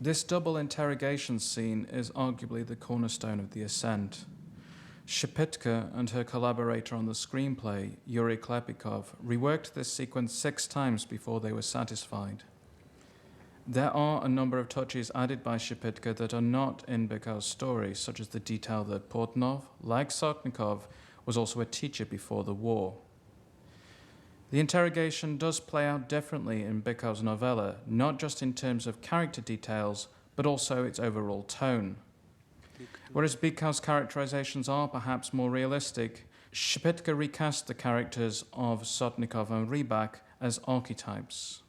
This double interrogation scene is arguably the cornerstone of the Ascent. Shepitko and her collaborator on the screenplay, Yuri Klepikov, reworked this sequence 6 times before they were satisfied. There are a number of touches added by Shepitko that are not in Bykov's story, such as the detail that Portnov, like Sotnikov, was also a teacher before the war. The interrogation does play out differently in Bykov's novella, not just in terms of character details, but also its overall tone. Whereas Bykov's characterizations are perhaps more realistic, Shepitko recast the characters of Sotnikov and Rybak as archetypes.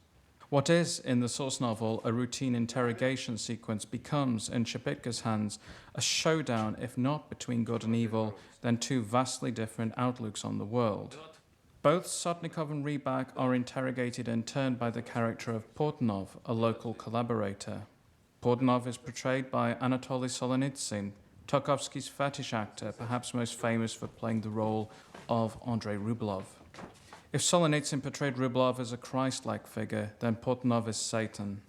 What is, in the source novel, a routine interrogation sequence becomes, in Shepitko's hands, a showdown, if not between good and evil, then 2 vastly different outlooks on the world. Both Sotnikov and Rybak are interrogated in turn by the character of Portnov, a local collaborator. Portnov is portrayed by Anatoly Solonitsyn, Tarkovsky's fetish actor, perhaps most famous for playing the role of Andrei Rublev. If Solonitsyn portrayed Rublev as a Christ-like figure, then Portnov is Satan.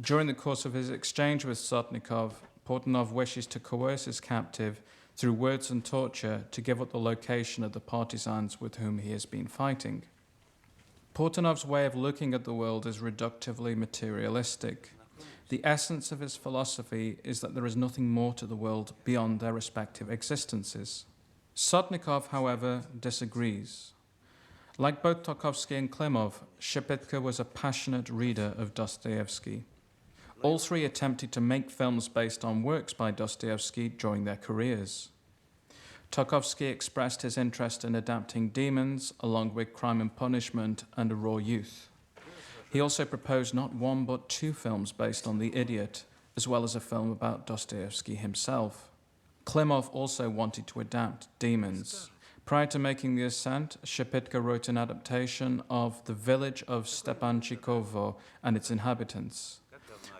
During the course of his exchange with Sotnikov, Portnov wishes to coerce his captive through words and torture to give up the location of the partisans with whom he has been fighting. Portnov's way of looking at the world is reductively materialistic. The essence of his philosophy is that there is nothing more to the world beyond their respective existences. Sotnikov, however, disagrees. Like both Tarkovsky and Klimov, Shepitko was a passionate reader of Dostoevsky. All 3 attempted to make films based on works by Dostoevsky during their careers. Tarkovsky expressed his interest in adapting Demons, along with Crime and Punishment and A Raw Youth. He also proposed not 1 but 2 films based on The Idiot, as well as a film about Dostoevsky himself. Klimov also wanted to adapt Demons. Prior to making The Ascent, Shepitko wrote an adaptation of The Village of Stepanchikovo and its inhabitants.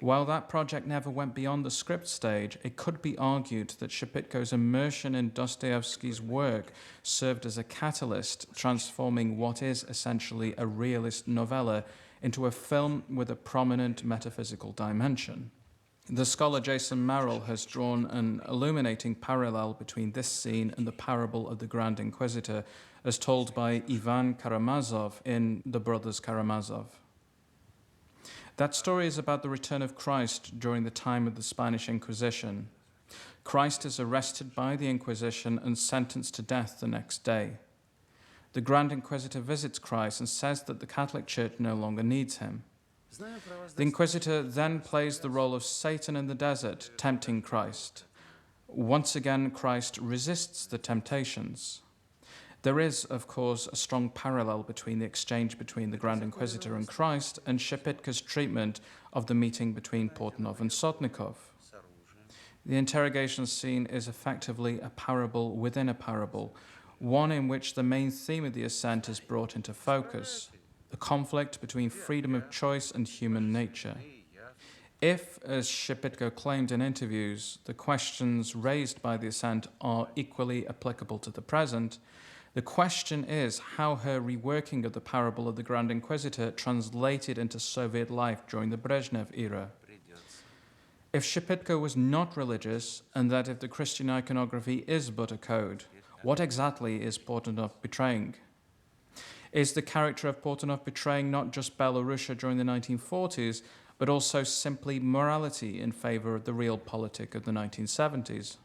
While that project never went beyond the script stage, it could be argued that Shepitko's immersion in Dostoevsky's work served as a catalyst, transforming what is essentially a realist novella into a film with a prominent metaphysical dimension. The scholar Jason Merrill has drawn an illuminating parallel between this scene and the parable of the Grand Inquisitor, as told by Ivan Karamazov in The Brothers Karamazov. That story is about the return of Christ during the time of the Spanish Inquisition. Christ is arrested by the Inquisition and sentenced to death the next day. The Grand Inquisitor visits Christ and says that the Catholic Church no longer needs him. The Inquisitor then plays the role of Satan in the desert, tempting Christ. Once again, Christ resists the temptations. There is, of course, a strong parallel between the exchange between the Grand Inquisitor and Christ and Shepitko's treatment of the meeting between Portnov and Sotnikov. The interrogation scene is effectively a parable within a parable, one in which the main theme of the Ascent is brought into focus, the conflict between freedom of choice and human nature. If, as Shepitko claimed in interviews, the questions raised by the Ascent are equally applicable to the present, the question is how her reworking of the parable of the Grand Inquisitor translated into Soviet life during the Brezhnev era. If Shepitko was not religious, and that if the Christian iconography is but a code, what exactly is Portnov betraying? Is the character of Portnov betraying not just Belarusia during the 1940s, but also simply morality in favor of the realpolitik of the 1970s?